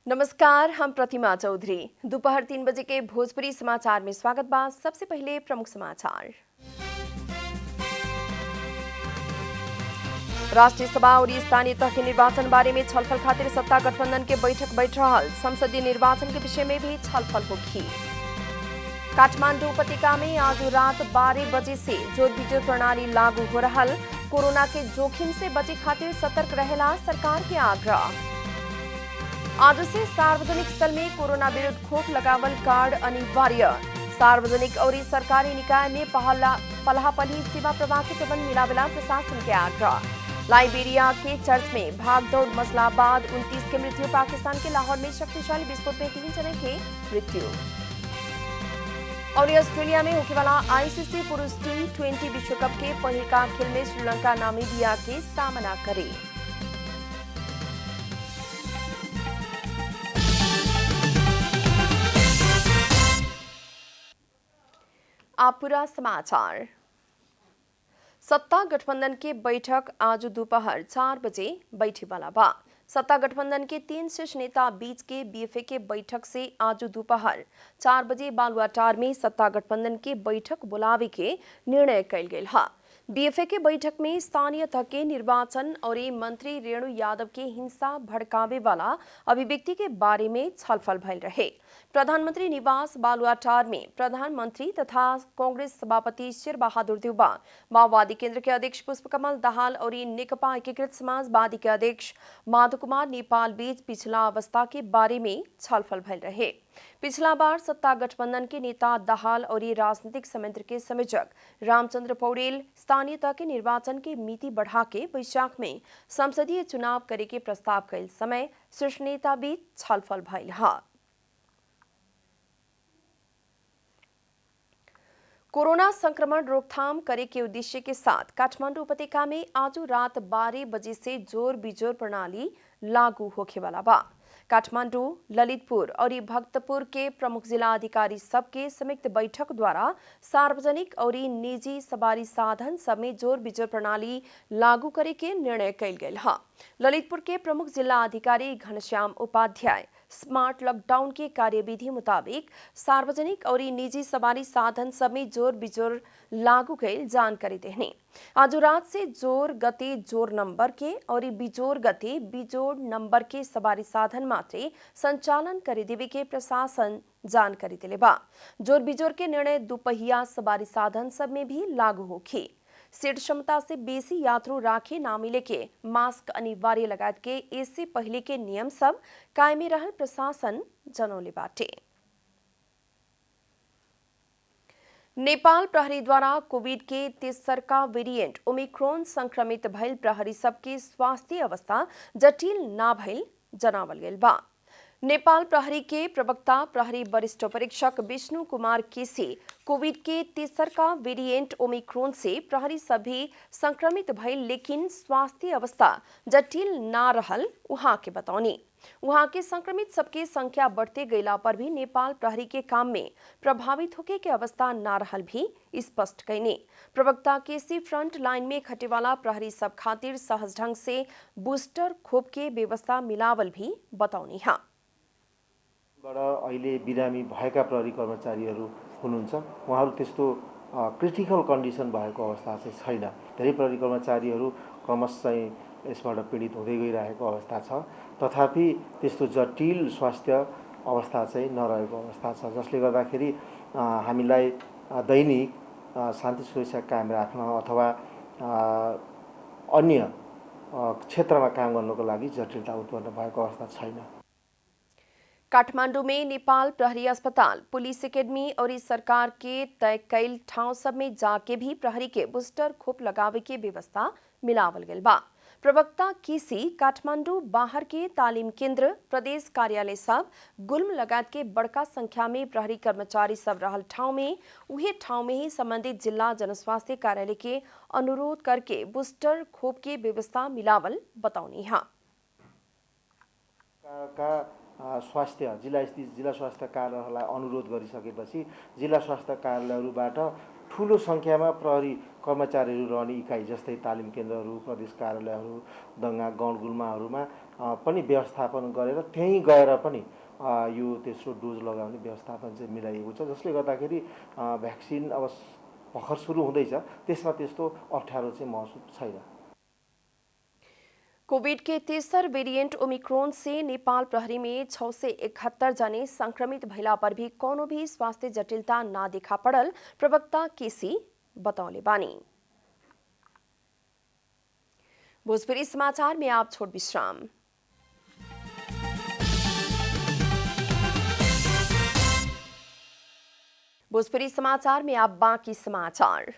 नमस्कार, हम प्रतिमा चौधरी। दोपहर 3 बजे के भोजपुरी समाचार में स्वागत बा। सबसे पहले प्रमुख समाचार। राष्ट्रीय सभा और स्थानीय तह के निर्वाचन बारे में छलफल खातिर सत्ता गठबंधन के बैठक बैठ रहल। संसदीय निर्वाचन के विषय में भी छलफल होगी। काठमांडू उपत्यका में आज रात 12 बजे से जोर बिजोर प्रणाली लागू हो रहल। कोरोना के जोखिम से बचे खातिर सतर्क रहेला सरकार के आग्रह। आज से सार्वजनिक स्थल में कोरोना विरुद्ध खोप लगावल कार्ड अनिवार्य। सार्वजनिक और सरकारी निकाय में पलापली सेवा प्रवाह के प्रबंध मिलावेला प्रशासन के आग्रह। लाइबेरिया के चर्च में भागदौड़ मसला बाद 29 के मृत्यु। पाकिस्तान के लाहौर में शक्तिशाली विस्फोट में 3 जने के मृत्यु। और ऑस्ट्रेलिया में होने वाला आईसीसी पुरुष T20 विश्व कप के पहिलका खेल में श्रीलंका नामीबिया के सामना करे। आप पूरा समाचार। सत्ता गठबंधन के बैठक आज दोपहर 4 बजे बैठे वाला बा। सत्ता गठबंधन के 3 शीर्ष नेता बीच के बीएफए के बैठक से आज दोपहर 4 बजे बालुआटार में सत्ता गठबंधन के बैठक बुलावे के निर्णय कल गेल है। बीएफए के बैठक में स्थानीय तह के निर्वाचन और मंत्री रेणु यादव के हिंसा भड़कावे वाला अभिव्यक्ति के बारे में छलफल भइल रहे। प्रधानमंत्री निवास बालुआटार में प्रधानमंत्री तथा कांग्रेस सभापति शेर बहादुर देउबा, माओवादी केंद्र के अध्यक्ष पुष्पकमल दाहाल और नेकपा एकीकृत समाजवादी के अध्यक्ष माधव कुमार नेपाल बीच पिछला अवस्था के बारे में छलफल भइल रहे। पिछला बार सत्ता गठबंधन के नेता दाहाल और राजनीतिक संयंत्र के संयोजक रामचंद्र पौडेल स्थानीय तह के निर्वाचन के मिति बढ़ा के वैशाख में संसदीय चुनाव करे के प्रस्ताव कैल समय शीर्ष नेता बीच छलफल भइल है। कोरोना संक्रमण रोकथाम करे के उद्देश्य के साथ काठमांडू उपत्यका में आज रात 12 बजे से जोर बिजोर प्रणाली लागू होखे वाला बा। काठमांडू, ललितपुर और भक्तपुर के प्रमुख जिला अधिकारी सबके संयुक्त बैठक द्वारा सार्वजनिक और निजी सवारी साधन सब में जोर बिजोर प्रणाली लागू करे के निर्णय कल गेल है। ललितपुर के प्रमुख जिला अधिकारी घनश्याम उपाध्याय स्मार्ट लॉकडाउन के कार्यविधि मुताबिक सार्वजनिक और निजी सवारी साधन सब में जोर बिजोर लागू कैल जानकारी देने। आज रात से जोर गति जोर नंबर के और बिजोर गति बिजोर नंबर के सवारी साधन मात्रे संचालन करे देवे के प्रशासन जानकारी दिले बा। जोर बिजोर के निर्णय दुपहिया सवारी साधन सब में भी लागू होगी। सीट क्षमता से बेसी यात्रु राखे ना मिले के मास्क अनिवार्य लगात के इससे पहले के नियम सब कायमी रहल प्रशासन जनौले बाटे। नेपाल प्रहरी द्वारा कोविड के तेसरका वेरिएंट ओमिक्रॉन संक्रमित भइल प्रहरी सबके स्वास्थ्य अवस्था जटिल ना भइल जनावल गेल बा। नेपाल प्रहरी के प्रवक्ता प्रहरी वरिष्ठ परीक्षक विष्णु कुमार केसी कोविड के तेसरका वेरिएंट ओमिक्रॉन से प्रहरी सभी संक्रमित भइल लेकिन स्वास्थ्य अवस्था जटिल ना रहल उहाँ के बतौनी। वहां के संक्रमित सबके संख्या बढ़ते गईला पर भी नेपाल प्रहरी के काम में प्रभावित होके के अवस्था ना रहल भी स्पष्ट कैनी। प्रवक्ता केसी फ्रंट लाइन में खटे वाला प्रहरी सब खातिर सहज ढंग से बूस्टर खोप के व्यवस्था मिलावल भी बतौनी है। अहिले बिरामी भएका प्रहरी कर्मचारीहरू हुनुहुन्छ, उहाँहरू त्यस्तो क्रिटिकल कन्डिसन भएको अवस्था चाहिँ छैन। धेरै प्रहरी कर्मचारीहरू क्रमशः चाहिँ यसबाट पीडित हुँदै गइरहेको अवस्था छ, तथापि त्यस्तो जटिल स्वास्थ्य अवस्था चाहिँ नरहेको अवस्था छ, जसले गर्दाखेरि हामीलाई दैनिक शान्ति सुरक्षा कायम राख्न अथवा अन्य क्षेत्रमा काम गर्नको लागि जटिलता उत्पन्न भएको अवस्था छैन। काठमांडू में नेपाल प्रहरी अस्पताल, पुलिस एकेडमी और सरकार के तय कैल ठाव सब में जाके भी प्रहरी के बूस्टर खोप लगावे के व्यवस्था मिलावल गेल बा। प्रवक्ता केसी काठमांडू बाहर के तालीम केंद्र, प्रदेश कार्यालय सब, गुल्म लगात के बड़का संख्या में प्रहरी कर्मचारी सब रहल ठाव में उहे ठाव में ही संबंधित जिला जनस्वास्थ्य कार्यालय के अनुरोध करके बूस्टर खोप के व्यवस्था मिलावल बतौनी है। स्वास्थ्य जिल्ला स्थित जिल्ला स्वास्थ्य कार्यालयहरूलाई अनुरोध गरिसकेपछि जिल्ला स्वास्थ्य कार्यालयहरूबाट ठुलो सङ्ख्यामा प्रहरी कर्मचारीहरू रहने इकाइ जस्तै तालिम केन्द्रहरू, प्रदेश कार्यालयहरू, दङ्गा गाउँगुल्माहरूमा पनि व्यवस्थापन गरेर त्यहीँ गएर पनि यो तेस्रो डोज लगाउने व्यवस्थापन चाहिँ मिलाइएको छ, जसले गर्दाखेरि भ्याक्सिन अब भर्खर सुरु हुँदैछ, त्यसमा त्यस्तो अप्ठ्यारो चाहिँ महसुस छैन। कोविड के तेसर वेरिएंट ओमिक्रॉन से नेपाल प्रहरी में 671 जने संक्रमित भइला पर भी कोनो भी स्वास्थ्य जटिलता ना देखा पड़ल प्रवक्ता केसी बतौले बानी। भोजपुरी समाचार में आप छोड़ विश्राम। भोजपुरी समाचार में आप बाकी समाचार।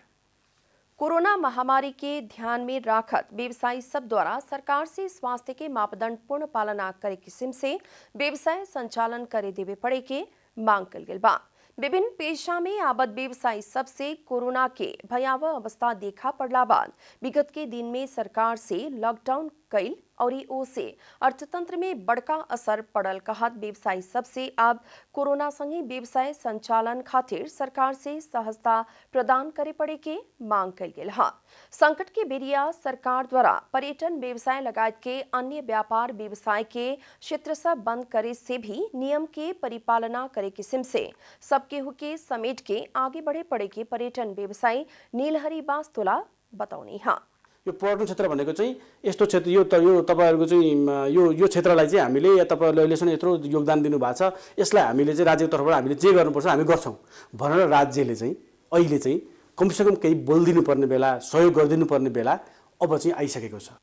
कोरोना महामारी के ध्यान में राखत व्यवसायी सब द्वारा सरकार से स्वास्थ्य के मापदंड पूर्ण पालना करे किस्म से व्यवसाय संचालन करे देवे पड़े के मांग कल गेल बा। विभिन्न पेशा में आबद व्यवसायी सबसे कोरोना के भयावह अवस्था देखा पड़ला बाद विगत के दिन में सरकार से लॉकडाउन कैल और ओसे अर्थतंत्र में बड़का असर पड़ल कहत व्यवसायी सबसे अब कोरोना संगे व्यवसाय संचालन खातिर सरकार से सहजता प्रदान करे पड़े के मांग कल गेल है। संकट के बेरिया सरकार द्वारा पर्यटन व्यवसाय लगायत के अन्य व्यापार व्यवसाय के क्षेत्र सब बंद करे से भी नियम के परिपालना करे किस्म से सबके हुके समेट के आगे बढ़े पड़े के पर्यटन व्यवसायी नीलहरी बास्तोला बताउने हैं। यो पर्यटन क्षेत्र भनेको चाहिँ यस्तो क्षेत्र यो तपाईहरुको चाहिँ यो क्षेत्रलाई चाहिँ हामीले या तपाईहरुले अहिलेसम्म यत्रो योगदान दिनु भएको छ, यसलाई हामीले चाहिँ राज्यको तर्फबाट हामीले जे गर्नुपर्छ हामी गर्छौं भनेर राज्यले चाहिँ अहिले चाहिँ कमसेकम केही बोलिदिनु पर्ने बेला, सहयोग गरिदिनु पर्ने बेला अब चाहिँ आइसकेको छ।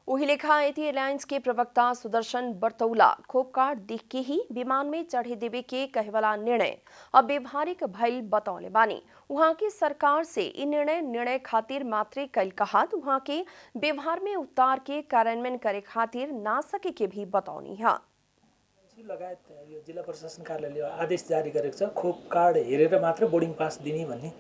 वही लेखा एथी एयरलाइंस के प्रवक्ता सुदर्शन बर्तौला खोपकार्ड दिख के ही विमान में चढ़े देवे के कहवाला निर्णय अब व्यवहारिक भइल बतौले बानी। वहां की सरकार से इ निर्णय खातिर मात्रे कल कहत वहां के व्यवहार में उतार के कार्यान्वयन करे खातिर ना सके के भी बतौनी है। लगायत यो जिल्ला प्रशासन कार्यालयले आदेश जारी गरेको छ खोप कार्ड हेरेर मात्र बोर्डिङ पास दिने भन्ने।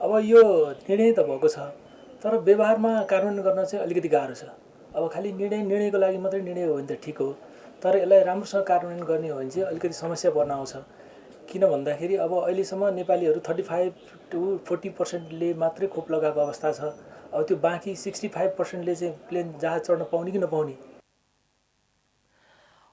अब यो निर्णय त भएको छ तर व्यवहारमा कार्यान्वयन गर्न चाहिँ अलिकति गाह्रो छ। अब खाली निर्णयको लागि मात्रै निर्णय हो भने त ठीक हो, तर यसलाई राम्रोसँग कार्यान्वयन गर्ने हो भने चाहिँ अलिकति समस्या पर्न आउँछ। किन भन्दाखेरि अब अहिलेसम्म नेपालीहरू 35 to 40% मात्रै खोप लगाएको अवस्था छ। अब त्यो बाँकी 65% चाहिँ प्लेन जहाज चढ्न पाउने कि नपाउने।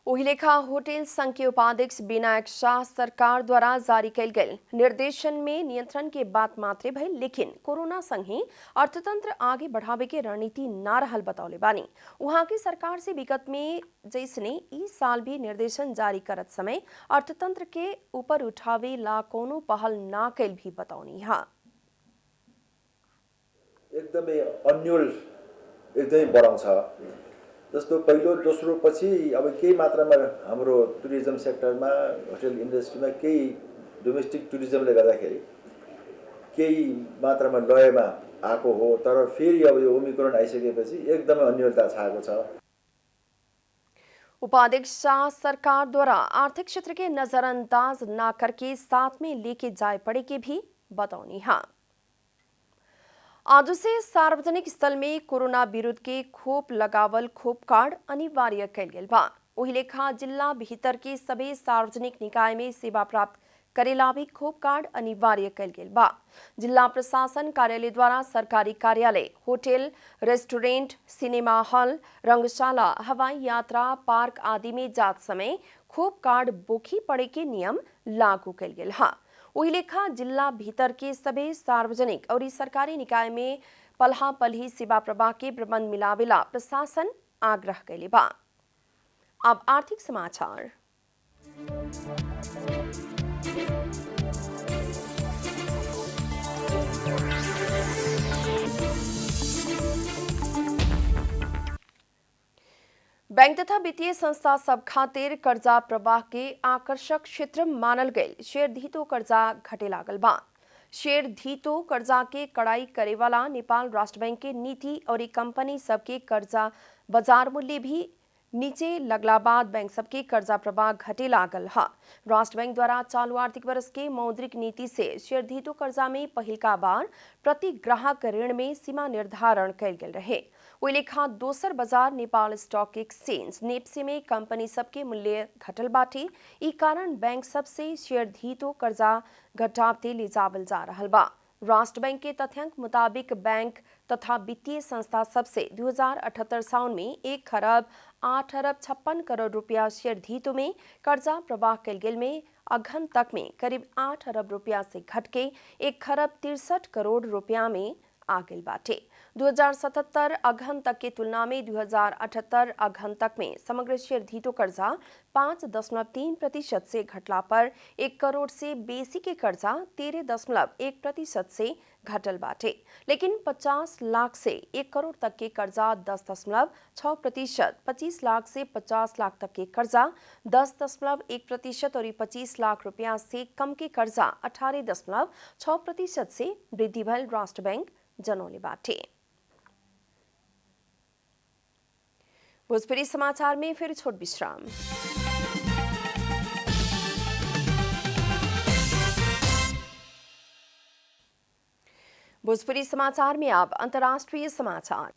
वही लेखा होटल संघ के उपाध्यक्ष विनायक शाह सरकार द्वारा जारी कल गए निर्देशन में नियंत्रण के बात मात्रे भइल, लेकिन कोरोना संगे अर्थतंत्र आगे बढ़ावे के रणनीति ना रहल बतौले बानी। वहां की सरकार से विगत में जैसने इस साल भी निर्देशन जारी करत समय अर्थतंत्र के ऊपर उठावे ला कोनो पहल ना कैल भी बतौनी है। एकदमै अन्यल एकदमै बढाउँछ। जस्तो पहिलो दोस्रो पछि अब केही मात्रामा हाम्रो टुरिज्म सेक्टरमा होटल इन्डस्ट्रीमा केही डोमेस्टिक टुरिज्मले गर्दाखेरि केही मात्रामा लयमा आएको हो, तर फेरि अब यो ओमिक्रोन आइसकेपछि एकदमै अन्यलता छाएको छ। उपाध्यक्ष शाह सरकार द्वारा आर्थिक क्षेत्र के नजरअंदाज ना करके साथ में लेके जाए पड़े के भी बतौनी है। आज से सार्वजनिक स्थल में कोरोना विरुद्ध के खोप लगावल खोप कार्ड अनिवार्य कैल गेल बा। वही लेखा जिला भीतर के सभी सार्वजनिक निकाय में सेवा प्राप्त करेला भी खोप कार्ड अनिवार्य कैल गेल बा। जिला प्रशासन कार्यालय द्वारा सरकारी कार्यालय, होटल, रेस्टोरेंट, सिनेमा हॉल, रंगशाला, हवाई यात्रा पार्क आदि में जात समय खोप कार्ड बोखी पड़े के नियम लागू कैल गेल है। वही लेखा जिला भीतर के सभी सार्वजनिक और सरकारी निकाय में पल्हा पल्ही सेवा प्रवाह के प्रबंध मिलावेला प्रशासन आग्रह कैले बा। अब आर्थिक समाचार। बैंक तथा वित्तीय संस्था सब खातिर कर्जा प्रवाह के आकर्षक क्षेत्र मानल गए शेयर धीतो कर्जा घटे लागल बा। शेयर धीतो कर्जा के कड़ाई करे वाला नेपाल राष्ट्र बैंक के नीति और कंपनी सबके कर्जा बाजार मूल्य भी नीचे लगला बाद बैंक सबके कर्जा प्रवाह घटे लागल है। राष्ट्र बैंक द्वारा चालू आर्थिक वर्ष के मौद्रिक नीति से शेयरधारक कर्जा में पहिलका बार प्रति ग्राहक ऋण में सीमा निर्धारण कयल गेल रहे। ओहि लेखा दोसर बाजार नेपाल स्टॉक एक्सचेंज नेप्से में कंपनी सबके मूल्य घटल बाटे। ई कारण बैंक सबसे शेयरधारक कर्जा घटावते ले जावल जा रहल बा। राष्ट्र बैंक के तथ्यांक मुताबिक बैंक तथा वित्तीय संस्था सबसे 2078 साउन में 1 खरब 8 अरब 56 करोड़ रुपया शेयरधारकों में कर्जा प्रवाह कयल गेल में अघन तक में करीब 8 अरब रुपया से घट के 1 खरब 63 करोड़ रुपया में आ गई बाटे। 2077 अघन तक के तुलना में 2078 अघन तक में समग्र शेयरधारकों कर्जा 5.3% से घटला पर 1 करोड़ से बेसी के कर्जा 13.1% से घटल बाटे। लेकिन 50 लाख से 1 करोड़ तक के कर्जा 10.6%, 25 लाख से 50 लाख तक के कर्जा 10.1% और 25 लाख रुपया से कम के कर्जा 18.6% से वृद्धि भइल राष्ट्र बैंक जनौले बाटे। भोजपुरी समाचार में फिर छोट विश्राम। भोजपुरी समाचार में अब अंतर्राष्ट्रीय समाचार।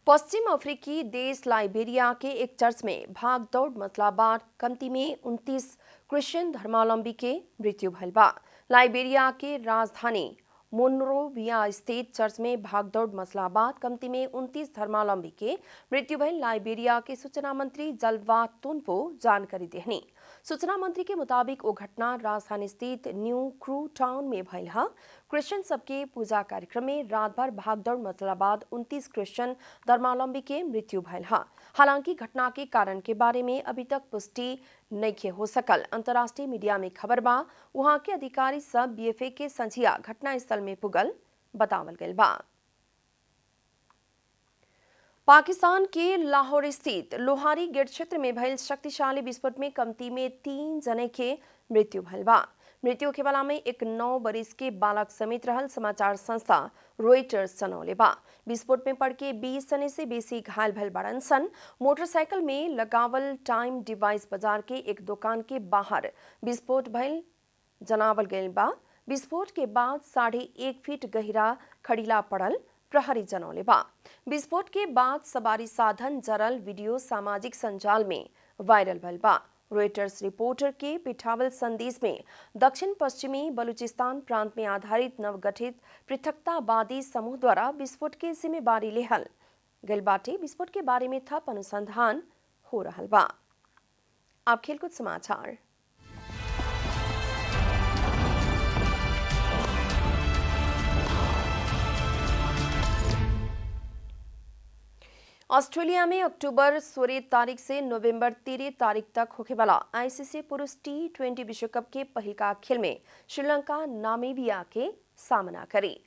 पश्चिम अफ्रीकी देश लाइबेरिया के एक चर्च में भाग दौड़ मचला बाद कम्ती में 29 क्रिश्चियन धर्मावलंबी के मृत्यु भइल बा। लाइबेरिया के राजधानी मोनरोविया स्थित चर्च में भागदौड़ मसला बाद कम्ती में 29 धर्मावलंबी के मृत्यु भइल लाइबेरिया के सूचना मंत्री जलवा तुनपो जानकारी देहनी। सूचना मंत्री के मुताबिक वो घटना राजधानी स्थित न्यू क्रू टाउन में भइल है। क्रिश्चियन सबके पूजा कार्यक्रम में रात भर भागदौड़ मचला बाद 29 क्रिश्चियन धर्मावलंबी के मृत्यु भइल है। हालांकि घटना के कारण के बारे में अभी तक पुष्टि नहीं हो सकल। अंतर्राष्ट्रीय मीडिया में खबर बा वहां के अधिकारी सब बीएफए के संझिया घटना स्थल में पुगल बतावल गयल बा। पाकिस्तान के लाहौर स्थित लोहारी गेट क्षेत्र में भइल शक्तिशाली विस्फोट में कम्ती में 3 जने के मृत्यु भइल बा। मृत्यु के वाला में एक 9 बरिस के बालक समेत रहल समाचार संस्था रॉयटर्स जनौले बा। विस्फोट में पड़ के 20 जने से बेसी घायल भइल बाड़न सन। मोटरसाइकिल में लगावल टाइम डिवाइस बाजार के एक दुकान के बाहर विस्फोट भइल जनावल गयल बा। विस्फोट के बाद 1.5 फीट गहरा खड़ीला पड़ल प्रहरी जनौले बा। विस्फोट के बाद सवारी साधन जरल वीडियो सामाजिक संजाल में वायरल भइल बा। रॉयटर्स रिपोर्टर के पिठावल संदेश में दक्षिण पश्चिमी बलूचिस्तान प्रांत में आधारित नवगठित पृथकतावादी समूह द्वारा विस्फोट के जिम्मेवारी लेहल गइल बाटे। विस्फोट के बारे में थप अनुसंधान हो रहल बा। अब खेलकूद समाचार। ऑस्ट्रेलिया में अक्टूबर 16 तारीख से नवंबर 13 तारीख तक होने वाला आईसीसी पुरुष T20 विश्व कप के पहिलका खेल में श्रीलंका नामीबिया के सामना करी।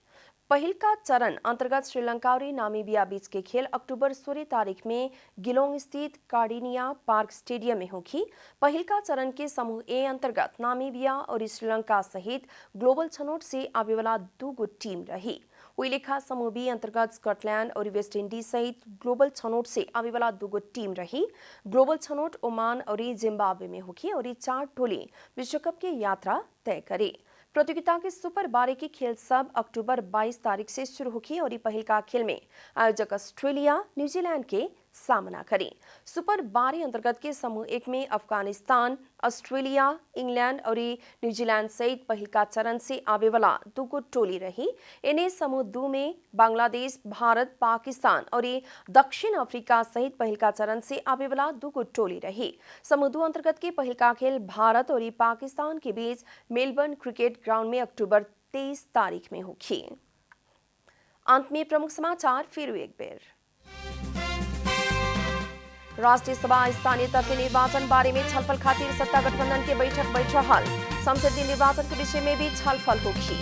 पहिलका चरण अंतर्गत श्रीलंका और नामीबिया बीच के खेल अक्टूबर 16 तारीख में गिलोंग स्थित कार्डिनिया पार्क स्टेडियम में होगी। पहिलका चरण के समूह ए अंतर्गत नामीबिया और श्रीलंका सहित ग्लोबल छनौट से आवे वाला 2 टीम रही। वही लेखा समूह बी अंतर्गत स्कॉटलैंड और वेस्ट इंडीज सहित ग्लोबल छनौट से आवे वाला 2 टीम रही। ग्लोबल छनौट ओमान और जिम्बाब्वे में होगी और 4 टोली विश्व कप की यात्रा तय करी। प्रतियोगिता के सुपर 12 की खेल सब अक्टूबर 22 तारीख से शुरू होगी और पहिलका खेल में आयोजक ऑस्ट्रेलिया न्यूजीलैंड के सामना करी। सुपर 12 अंतर्गत के समूह 1 में अफगानिस्तान, ऑस्ट्रेलिया, इंग्लैंड और न्यूजीलैंड सहित पहिलका चरण से आवे वाला 2 टोली रही। इन्हें समूह 2 में बांग्लादेश, भारत, पाकिस्तान और दक्षिण अफ्रीका सहित पहिलका चरण से आवे वाला 2 टोली रही। समूह 2 अंतर्गत के पहिलका खेल भारत और पाकिस्तान के बीच मेलबर्न क्रिकेट ग्राउंड में अक्टूबर 23 तारीख में होगी। अंत में प्रमुख समाचार फिर एक बार। राष्ट्रीय सभा स्थानीय तह के निर्वाचन बारे में छलफल खातिर सत्ता गठबंधन के बैठक बैठ रहल। संसदीय निर्वाचन के विषय में भी छलफल होगी।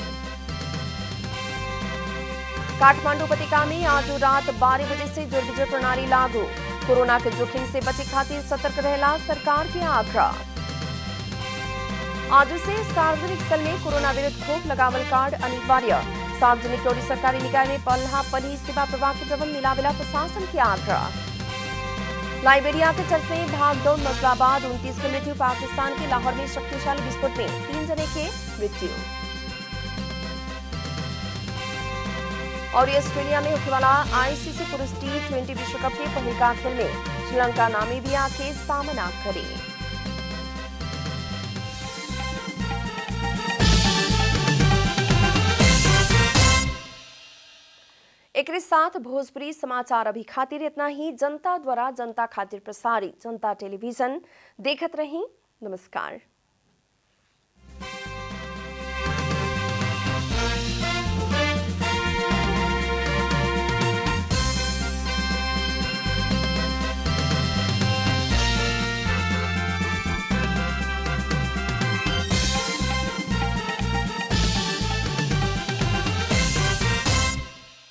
काठमांडू उपत्यका में आज रात 12 बजे से जोर बिजोर प्रणाली लागू। कोरोना के जोखिम से बचे खातिर सतर्क रहला सरकार के आग्रह। आज से सार्वजनिक स्थल में कोरोना विरुद्ध खोप लगावल कार्ड अनिवार्य। सार्वजनिक और सरकारी निकाय में पल्हा पली सेवा प्रवाह के प्रबंध मिलावेला प्रशासन के आग्रह। लाइबेरिया के टर्फ में भागदौड़ मसलाबाद 29 की मृत्यु। पाकिस्तान के लाहौर में शक्तिशाली विस्फोट में 3 जने की मृत्यु। और ऑस्ट्रेलिया में होने वाला आईसीसी पुरुष T20 विश्व कप के पहिलका खेल में श्रीलंका नामीबिया के सामना करे। एक साथ भोजपुरी समाचार अभी खातिर इतना ही। जनता द्वारा जनता खातिर प्रसारित जनता टेलीविजन देखत रही। नमस्कार।